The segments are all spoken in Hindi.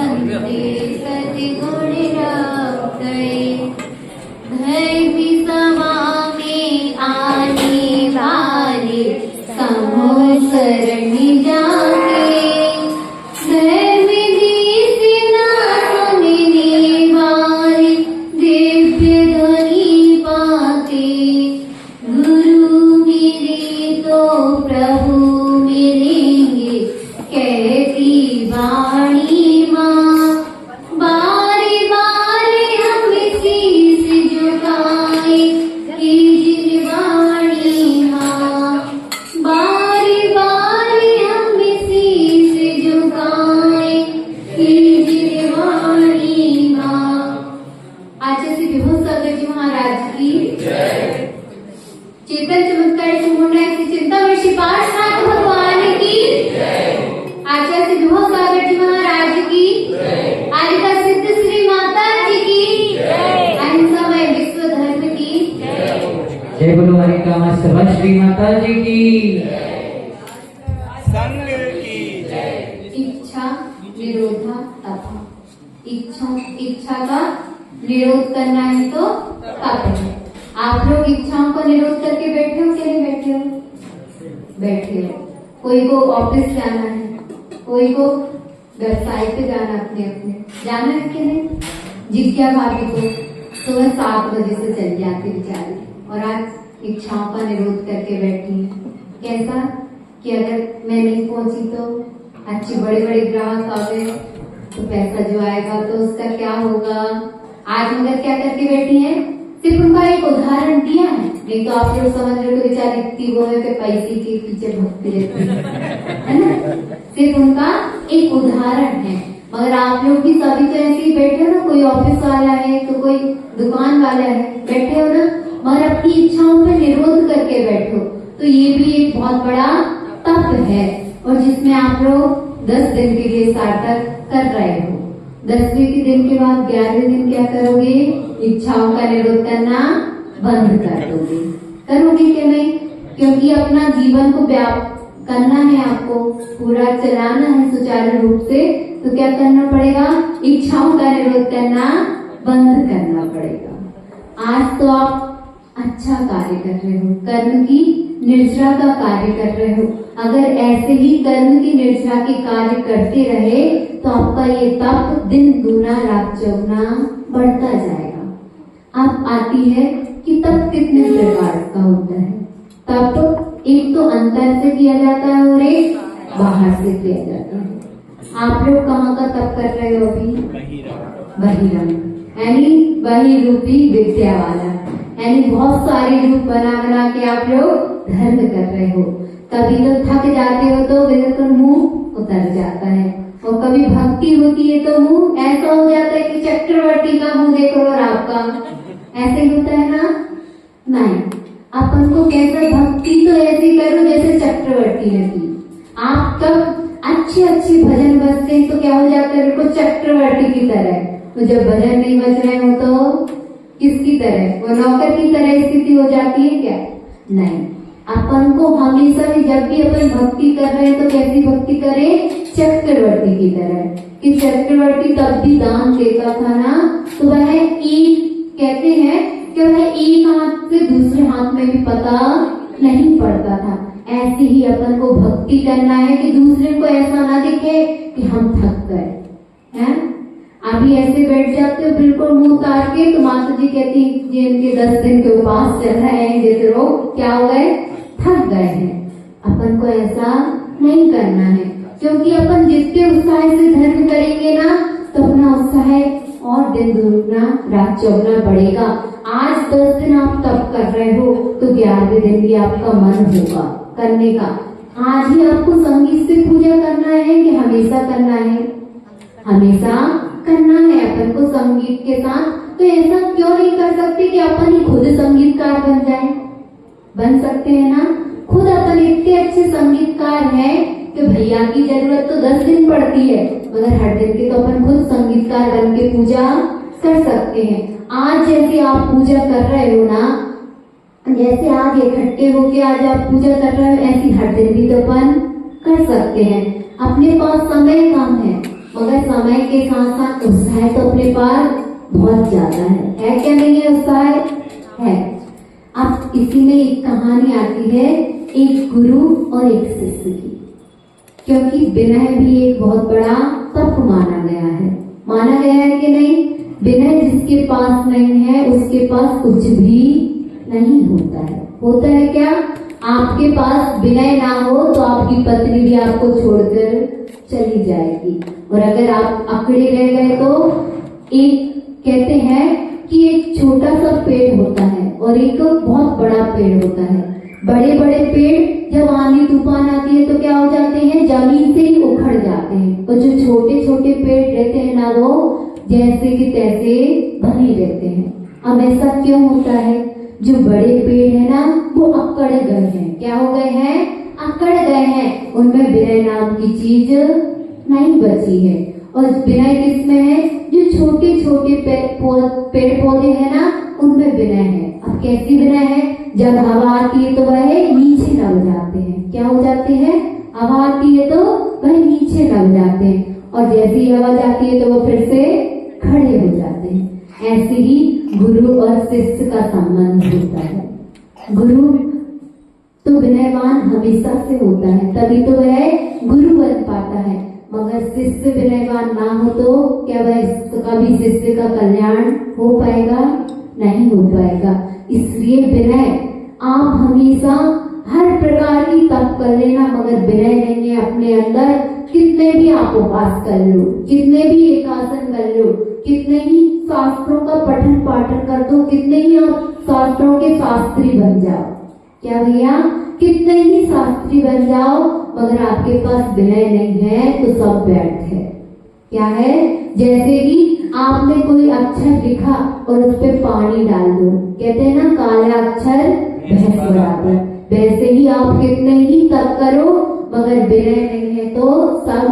वंदे सद्गुण रवै धर्मी सभा में आने वाले समो शरण जाके धर्म देश ना सुनने वाले दिव्य ध्वनि पाते गुरु मिले तो प्रभु मिलेंगे कहती वाणी माँ बारे बारे हम शीश झुकाए कीजिए वाणी माँ बारे बारे हम शीश झुकाए कीजिए वाणी माँ। आचार्य श्री विभूति सागर जी महाराज की चेतन चमत्कार श्री चिंतामणि पार्श्वनाथ भगवान की आचार्य श्री विभूति सागर जी महाराज की आलिका सिद्ध श्री माता जी की अहिंसामय विश्व धर्म की जय बोलो हरिका माँ श्री माता जी की संघ की जय। इच्छा निरोधा तप इच्छा का निरोध करना है तो तप है। आप लोग इच्छाओं का निरोध करके बैठे हो क्या नहीं बैठे हो? बैठे हो। कोई को ऑफिस जाना है, कोई को व्यवसाय पे जाना, अपने अपने जाना है कि नहीं? जिज्ञा भाभी को सुबह 7 बजे से चल जाती बेचारी और आज इच्छाओं का निरोध करके बैठी है। कैसा कि अगर मैं नहीं पहुंची तो अच्छे बड़े बड़े ग्राहक आ गए तो पैसा जो आएगा तो उसका क्या होगा। आज मगर क्या करके बैठी है? सिर्फ उनका एक उदाहरण दिया है, नहीं तो आप लोग समझ रहे हो बेचारी इतनी वो है कि पैसे के पीछे भगती रहती है ना। सिर्फ उनका एक उदाहरण है, मगर आप लोग भी सभी तो ऐसे ही बैठे हो ना। कोई ऑफिस वाला है तो कोई दुकान वाला है, बैठे हो ना, मगर अपनी इच्छाओं पे निरोध करके बैठो तो ये भी एक बहुत बड़ा तप है। और जिसमें आप लोग 10 दिन के लिए सार्थक कर रहे हो। 10वें के दिन के बाद 11वें दिन क्या करोगे? इच्छाओं का निरोध करना बंद कर दोगे। करोगे क्या नहीं? क्योंकि अपना जीवन को व्याप्त करना है, आपको पूरा चलाना है सुचारू रूप से, तो क्या करना पड़ेगा? इच्छाओं का निरोध करना बंद करना पड़ेगा। आज तो आप अच्छा कार्य कर रहे हो, कर्म की निर्जरा का कार्य कर रहे हो। अगर ऐसे ही कर्म की निर्जरा के कार्य करते रहे तो आपका ये तप दिन दूना रात चौगुना बढ़ता जाएगा। अब आती है कि तप कितने प्रकार का होता है। तप एक तो अंतर से किया जाता है और एक बाहर से किया जाता है। आप लोग कहाँ का तप कर रहे हो अभी? बहिरंग यानी बहिरूपी विद्या वाला, यानी बहुत सारे रूप बना बना के आप लोग धर्म कर रहे हो। कभी तो थक जाते हो तो बिल्कुल मुंह उतर जाता है, और कभी भक्ति होती है तो मुंह ऐसा हो जाता है कि चक्रवर्ती का मुंह देखो और आपका ऐसे होता है ना। नहीं, अपन को कैसे भक्ति तो ऐसी करो जैसे चक्रवर्ती लगी। आप तब अच्छे भजन बजते हैं तो क्या हो जाता है? बिल्कुल चक्रवर्ती की तरह। तो जब भजन नहीं बज रहे हो तो किसकी तरह? वो नौकर की तरह स्थिति हो जाती है क्या? नहीं, अपन को हमेशा भी जब भी अपन भक्ति कर रहे हैं तो कैसी भक्ति करें? चक्रवर्ती की तरह। कि चक्रवर्ती तब भी दान देता था ना, तो वह एक कहते हैं कि वह एक हाथ से दूसरे हाथ में भी पता नहीं पड़ता था। ऐसे ही अपन को भक्ति करना है कि दूसरे को ऐसा ना दिखे कि हम थक गए हैं। अभी ऐसे बैठ जाते हो बिल्कुल मुंह उतार के, तो माता जी कहती जी इनके 10 दिन के उपवास चल रहे हैं, जैसे लोग क्या हो गए? थक गए हैं। अपन को ऐसा नहीं करना है, क्योंकि अपन जितने उत्साह से धर्म करेंगे ना तो अपना उत्साह और दिन दुगना रात चौगुना बढ़ेगा। आज 10 दिन आप तप कर रहे हो तो 11वें दिन भी आपका मन होगा करने का। आज ही आपको संगीत से पूजा करना है कि हमेशा करना है? हमेशा करना है अपन को संगीत के साथ। तो ऐसा क्यों नहीं कर सकते कि अपन ही खुद संगीतकार बन जाए? बन सकते हैं ना। खुद अपन इतने अच्छे संगीतकार हैं कि भैया की जरूरत तो 10 दिन पड़ती है, मगर हर दिन के तो अपन खुद संगीतकार बन के पूजा कर सकते हैं। आज जैसे आप पूजा कर रहे हो ना, जैसे आज इकट्ठे होके आज आप पूजा कर रहे हो, ऐसी हर दिन भी तो अपन कर सकते हैं। अपने पास समय कम है मगर समय के साथ साथ उत्साह तो अपने पास बहुत ज्यादा है क्या नहीं है? उत्साह है। अब इसी में एक कहानी आती है एक गुरु और एक शिष्य की, क्योंकि विनय भी एक बहुत बड़ा तप माना गया है कि नहीं? विनय जिसके पास नहीं है उसके पास कुछ भी नहीं होता है। होता है क्या? आपके पास विनय ना हो तो आपकी पत्नी भी आपको छोड़कर चली जाएगी, और अगर आप अकेले रह गए तो एक कहते हैं कि एक छोटा सा पेड़ होता है और एक बहुत बड़ा पेड़ होता है। बड़े बड़े पेड़ जब आंधी तूफान आती है तो क्या हो जाते हैं? जमीन से ही उखड़ जाते हैं, और जो छोटे छोटे पेड़ रहते हैं ना, वो जैसे कि तैसे बने रहते हैं। अब ऐसा क्यों होता है? जो बड़े पेड़ है ना, वो अकड़ गए हैं। क्या हो गए हैं? अकड़ गए हैं। उनमें विनय नाम की चीज नहीं बची है। और विनय किसमें है? जो छोटे छोटे पेड़ पौधे हैं ना, उनमें विनय है। अब कैसी विनय है? जब हवा आती है तो वह नीचे लग जाते हैं। क्या हो जाते हैं? हवा आती है तो वह नीचे लग जाते हैं, और जैसे ही हवा जाती है तो वो फिर से खड़े हो जाते हैं। ऐसे ही गुरु और शिष्य का संबंध होता है। गुरु तो विनयवान हमेशा से होता है, तभी तो वह गुरु बन पाता है। मगर शिष्य विनयवान ना हो तो क्या वह कभी शिष्य का कल्याण हो पाएगा? नहीं हो पाएगा। इसलिए विनय, आप हमेशा हर प्रकार की तप कर लेना, मगर विनय नहीं है अपने अंदर, कितने भी आप उपवास कर लो, कितने भी एकासन कर लो, कितने ही शास्त्रों का पठन पाठन कर दो, कितने ही आप शास्त्रों के शास्त्री बन जाओ, क्या भैया? कितने ही शास्त्री बन जाओ, मगर आपके पास विनय नहीं है तो सब व्यर्थ है। क्या है? जैसे कि आपने कोई अक्षर लिखा और उस पर पानी डाल दो, कहते हैं ना काला अक्षर भैंस बराबर। वैसे ही आप कितने ही तप करो, मगर विनय नहीं है तो सब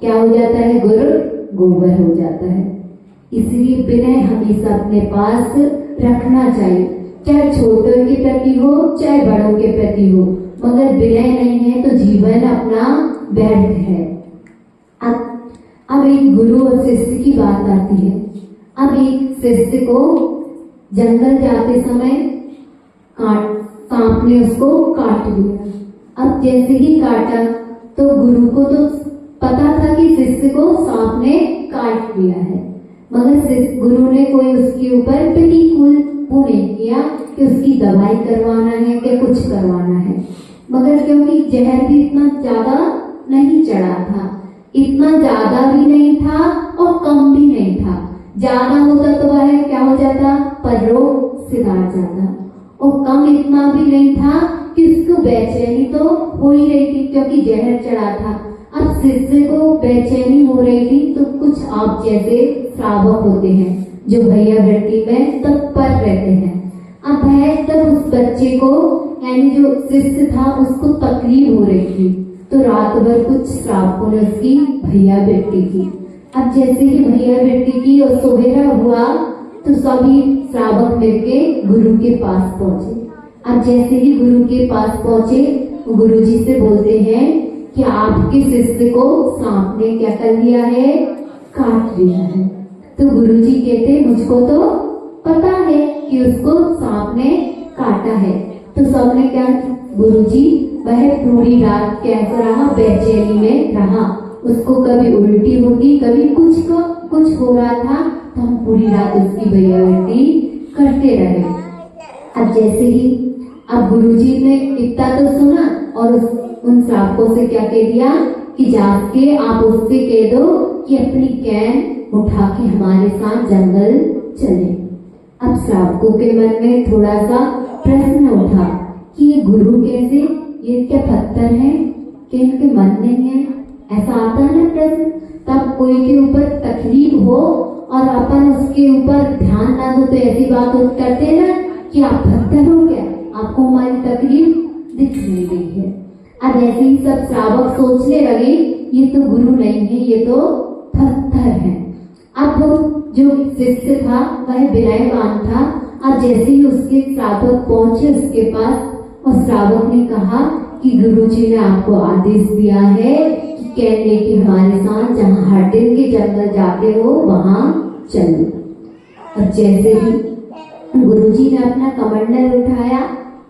क्या हो जाता है? गुरु गोबर हो जाता है। इसलिए विनय हमेशा अपने पास रखना चाहिए, चाहे छोटों के प्रति हो चाहे बड़ों के प्रति हो। मगर विनय नहीं है तो जीवन अपना व्यर्थ है। अब एक गुरु और शिष्य की बात आती है। अब एक शिष्य को जंगल जाते समय सांप ने उसको काट लिया। अब जैसे ही काटा तो गुरु को तो पता था कि शिष्य को सांप ने काट लिया है, मगर गुरु ने कोई उसके ऊपर प्रतिकूल वो नहीं किया कि उसकी दवाई करवाना है कि कुछ करवाना है। मगर क्योंकि जहर भी इतना ज्यादा नहीं चढ़ा था, इतना ज्यादा भी नहीं था और कम भी नहीं था। ज्यादा होता तो वह क्या हो जाता? पररोग सिधार जाता, और कम इतना भी नहीं था कि उसको बेचैनी तो हो ही रही थी क्योंकि जहर चढ़ा था। अब शिष्य को बेचैनी हो रही थी तो कुछ आप जैसे श्रावक होते हैं जो भैया वृत्ति में तत्पर रहते हैं। अब वह तब उस बच्चे को यानी जो शिष्य था उसको तकलीफ हो रही थी, तो रात भर कुछ श्रावकों ने उसकी भैया वृत्ति की। अब जैसे ही भैया वृत्ति की और सुबेरा हुआ तो सभी श्रावक मिलके गुरु के पास पहुंचे। अब जैसे ही गुरु के पास पहुंचे तो गुरु जी से बोलते हैं कि आपके शिष्य को सांप ने क्या कर लिया है? काट लिया है। तो गुरु जी कहते मुझको तो पता है कि उसको सांप ने काटा है। तो सबने क्या? गुरु जी वह पूरी रात कैसा रहा? बेचैनी में रहा। उसको कभी उल्टी होगी, कभी कुछ हो रहा था, तो हम पूरी रात उसकी भैयावृत्ति करते रहे। अब जैसे ही अब गुरुजी ने इतना तो सुना और उन श्रावकों से क्या कह दिया कि जाके आप उससे कह दो कि अपनी कैन उठा के हमारे साथ जंगल चले। अब श्रावकों के मन में थोड़ा सा प्रश्न उठा कि ये गुरु कैसे, ये क्या पत्थर है कि इनके मन नहीं है? ऐसा आता है ना प्रश्न। तब कोई के ऊपर तकलीफ हो और अपन उसके ऊपर ध्यान ना दो तो ऐसी बात करते हैं ना कि आप पत्थर हो क्या, आपको हमारी तकलीफ दिख नहीं रही है। अब ऐसे ही सब श्रावक सोचने लगे ये तो गुरु नहीं है, ये तो पत्थर है। अब जो शिष्य था वह विनयवान था। अब जैसे ही उसके श्रावक पहुंचे उसके पास और श्रावक ने कहा कि गुरुजी ने आपको आदेश दिया है कि कहने कि हमारे साथ जहाँ हर दिन के जंगल जाते हो वहां चलो। और जैसे ही गुरुजी ने अपना कमंडल उठाया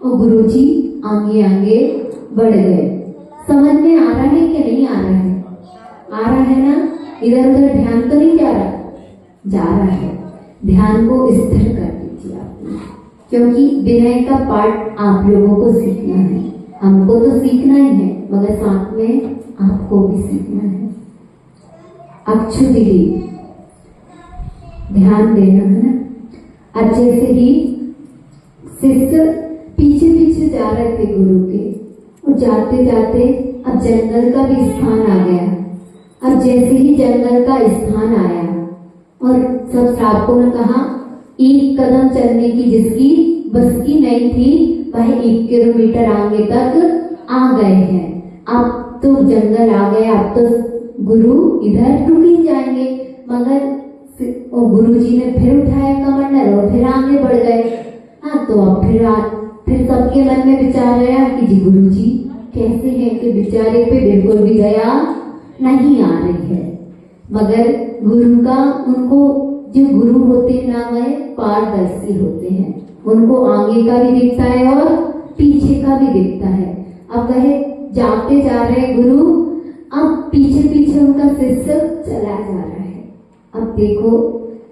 और गुरुजी आगे आगे बढ़ गए। समझ में आ रहा है कि नहीं आ रहा है? आ रहा है ना? इधर उधर ध्यान तो नहीं जा रहा? जा रहा है। ध्यान को स्थिर कर दीजिए आप, क्योंकि विनय का पाठ आप लोगों को सीखना है। हमको तो सीखना ही है, मगर साथ में आपको भी सीखना है। अक्षु दीदी ध्यान देना है ना। अब जैसे ही शिष्य पीछे पीछे जा रहे थे गुरु के, और जाते जाते अब जंगल का भी स्थान आ गया। अब जैसे ही जंगल का स्थान आया और सब श्रावकों ने कहा एक कदम चलने की जिसकी बस की नहीं थी वह 1 किलोमीटर आगे तक आ गए हैं। अब तो जंगल आ गया, अब तो गुरु इधर रुक ही जाएंगे। मगर गुरुजी ने फिर उठाया कमंडल और फिर आगे बढ़ गए। हाँ, तो अब फिर सबके मन में विचार आया कि जी गुरुजी कैसे हैं कि बेचारे पे बिल्कुल भी दया नहीं आ रही है। मगर गुरु का, उनको जो गुरु होते हैं ना वह पारदर्शी होते हैं, उनको आगे का भी दिखता है और पीछे का भी दिखता है। अब वह जाते जा रहे गुरु, अब पीछे पीछे उनका शिष्य चला जा रहा है। अब देखो,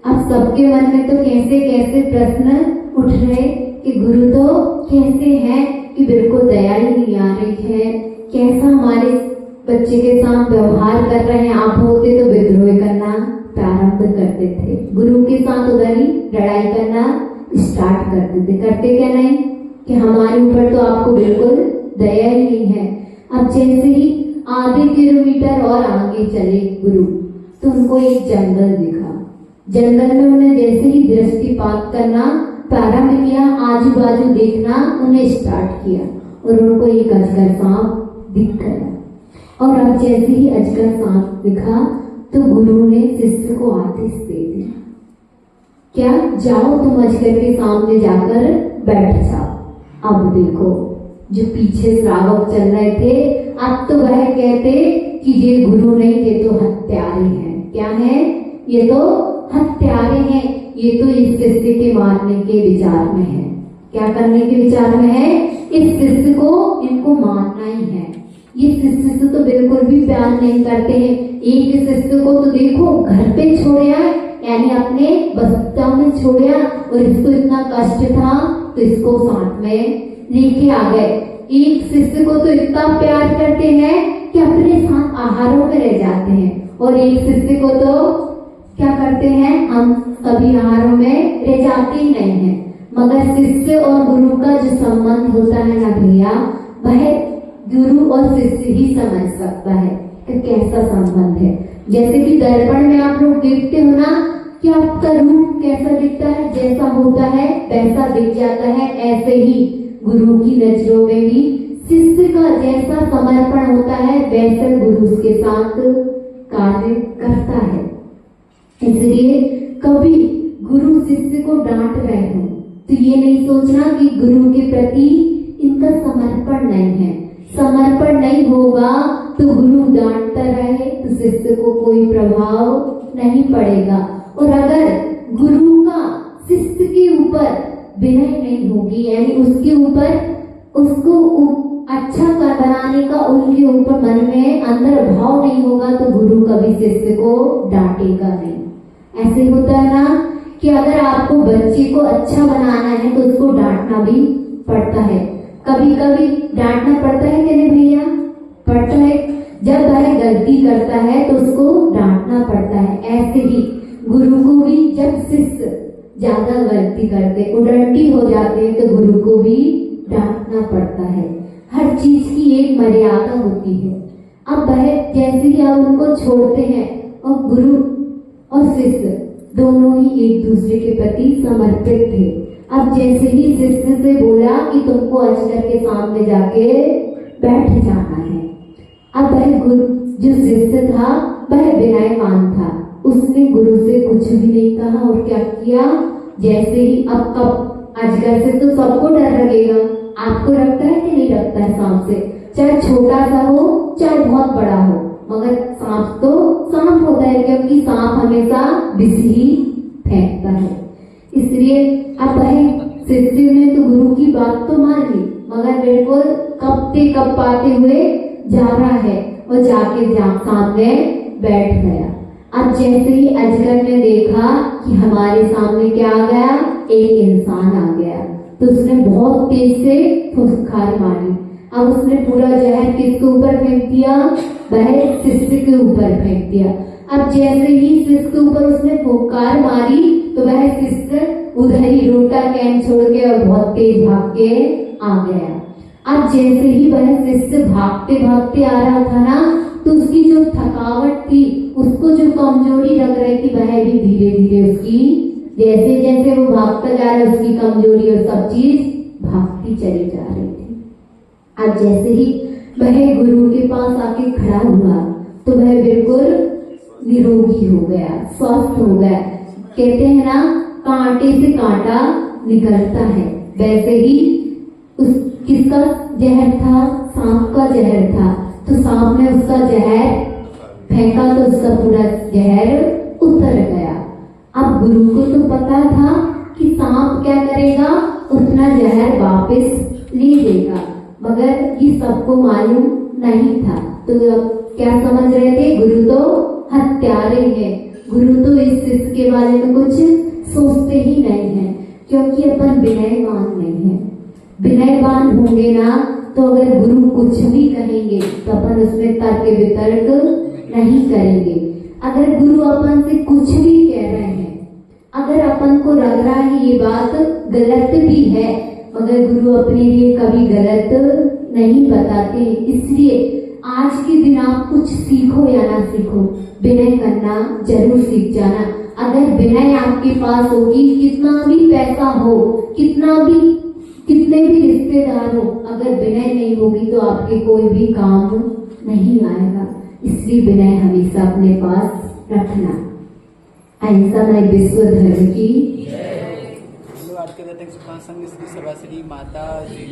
अब सबके मन में तो कैसे कैसे प्रश्न उठ रहे कि गुरु तो कैसे हैं कि बिल्कुल दया ही नहीं आ रही है, कैसा हमारे बच्चे के साथ व्यवहार कर रहे हैं। आप होते तो विद्रोह करना प्रारंभ करते थे, गुरु के साथ उधर ही लड़ाई करना स्टार्ट करते थे। करते क्या नहीं कि हमारे ऊपर तो आपको बिल्कुल दया ही नहीं है। अब जैसे ही आधे किलोमीटर और आगे चले गुरु, तो उनको एक जंगल दिखा। जंगल में उन्हें जैसे ही दृष्टिपात करना प्रारंभ किया, आजू बाजू देखना उन्हें स्टार्ट किया, और उनको एक अजगर सांप दिख गया। और अब जैसे ही अजगर सांप दिखा तो गुरु ने शिष्य को आदेश दे दिया, क्या जाओ तुम अजगर के सामने जाकर बैठ जाओ। अब देखो, जो पीछे श्रावक चल रहे थे, अब तो वह कहते कि ये गुरु नहीं, ये तो हत्यारे हैं। क्या है? ये तो हत्यारे हैं, ये तो इस शिष्य के मारने के विचार में है। क्या करने के विचार में है? इस शिष्य को इनको मारना ही है। ये शिष्य से तो बिल्कुल भी प्यार नहीं करते हैं। एक शिष्य को तो देखो घर पे छोड़या, यानी अपने बस्ता में छोड़या, और इसको इतना कष्ट था तो इसको साथ में लेके आ गए। एक शिष्य को तो इतना प्यार करते हैं कि अपने साथ आहारों में रह जाते हैं, और एक शिष्य को तो क्या करते हैं, हम कभी आहारों में रह जाते ही नहीं है। मगर शिष्य और गुरु का जो संबंध होता है ना भैया, वह गुरु और शिष्य ही समझ सकता है कि कैसा संबंध है। जैसे कि दर्पण में आप लोग देखते हो ना कि आपका रूप कैसा दिखता है, जैसा होता है वैसा दिख जाता है। ऐसे ही गुरु की नजरों में भी शिष्य का जैसा समर्पण होता है वैसे गुरु उसके साथ कार्य करता है। इसलिए कभी गुरु शिष्य को डांट रहे हो तो ये नहीं सोचना कि गुरु के प्रति इनका समर्पण नहीं है। समर्पण नहीं होगा तो गुरु डांटता रहे तो शिष्य को कोई प्रभाव नहीं पड़ेगा। और अगर गुरु का शिष्य के ऊपर विनय नहीं होगी, यानी उसके ऊपर उसको अच्छा बनाने का उनके ऊपर मन में अंदर भाव नहीं होगा, तो गुरु कभी शिष्य को डांटेगा नहीं। ऐसे होता है ना कि अगर आपको बच्चे को अच्छा बनाना है तो उसको डांटना भी पड़ता है। कभी कभी डांटना पड़ता है कि नहीं भैया? पड़ता है। जब वह गलती करता है तो उसको डांटना पड़ता है। ऐसे ही गुरु को भी जब शिष्य ज्यादा गलती करते, उड़ंटी हो जाते हैं, तो गुरु को भी डांटना पड़ता है। हर चीज की एक मर्यादा होती है। अब वह जैसे ही आप उनको छोड़ते हैं, और गुरु और शिष्य दोनों ही एक दूसरे के प्रति समर्पित थे। अब जैसे ही शिष्य से बोला कि तुमको अजगर के सामने जाके बैठ जाना है, अब वह गुरु जो शिष्य था वह विनयमान था, उसने गुरु से कुछ भी नहीं कहा। और क्या किया, जैसे ही अब कब अजगर से तो सबको डर लगेगा, आपको लगता है कि नहीं लगता है? सांप से चाहे छोटा सा हो चाहे बहुत बड़ा हो, मगर सांप तो सांप होता है, क्योंकि सांप हमेशा विष ही फेंकता है। इसलिए अब वह शिष्य ने तो गुरु की बात तो मान ली, मगर बिल्कुल कब पाते हुए जा रहा है और जाके सामने बैठ गया। अब जैसे ही अजगर ने देखा कि हमारे सामने क्या आ गया, एक इंसान आ गया, तो उसने बहुत तेज से फुफकार मारी। अब उसने पूरा जहर किसके ऊपर फेंक दिया, वह शिष्य के ऊपर फेंक दिया। अब जैसे ही शिष्य के ऊपर उसने फुफकार मारी तो वह शिष्य उधर ही रोटा कैन छोड़ के और बहुत तेज भाग के आ गया। अब जैसे ही वह शिष्य भागते भागते आ रहा था ना, तो उसकी जो थकावट थी, उसको जो कमजोरी लग रही थी, वह भी धीरे धीरे उसकी जैसे जैसे वो भागता जा रहा, उसकी कमजोरी और सब चीज भागती चली जा रही थी। अब जैसे ही वह गुरु के पास आके खड़ा हुआ तो वह बिल्कुल निरोगी हो गया, स्वस्थ हो गया। कहते हैं ना, कांटे से कांटा निकलता है, वैसे ही उस किसका जहर था, सांप का जहर था। तो सांप ने उसका जहर फेंका तो उसका पूरा जहर उतर गया। अब गुरु को तो पता था कि सांप क्या करेगा, उतना जहर वापस ले लेगा, मगर ये सबको मालूम नहीं था। तो अब क्या समझ रहे थे, गुरु तो हत्यारे हैं, गुरु तो इस शिष्य के बारे में कुछ सोचते ही नहीं है, क्योंकि अपन विनयवान नहीं है। विनयवान होंगे ना तो अगर गुरु कुछ भी कहेंगे तो अपन उसमें तर्क वितर्क नहीं करेंगे। अगर गुरु अपन से कुछ भी कह रहे हैं, अगर अपन को लग रहा है ये बात गलत भी है, मगर गुरु अपने लिए कभी गलत नहीं बताते। इसलिए आज के दिन आप कुछ सीखो या ना सीखो, विनय करना जरूर सीख जाना। अगर विनय आपके पास होगी, कितना भी पैसा हो, कितने भी रिश्तेदार हो, अगर विनय नहीं होगी तो आपके कोई भी काम नहीं आएगा। इसलिए विनय हमेशा अपने पास रखना। ऐसा मैं विश्व धर्म की आज के दत्तक सुखान संघ सभा श्री माता जी।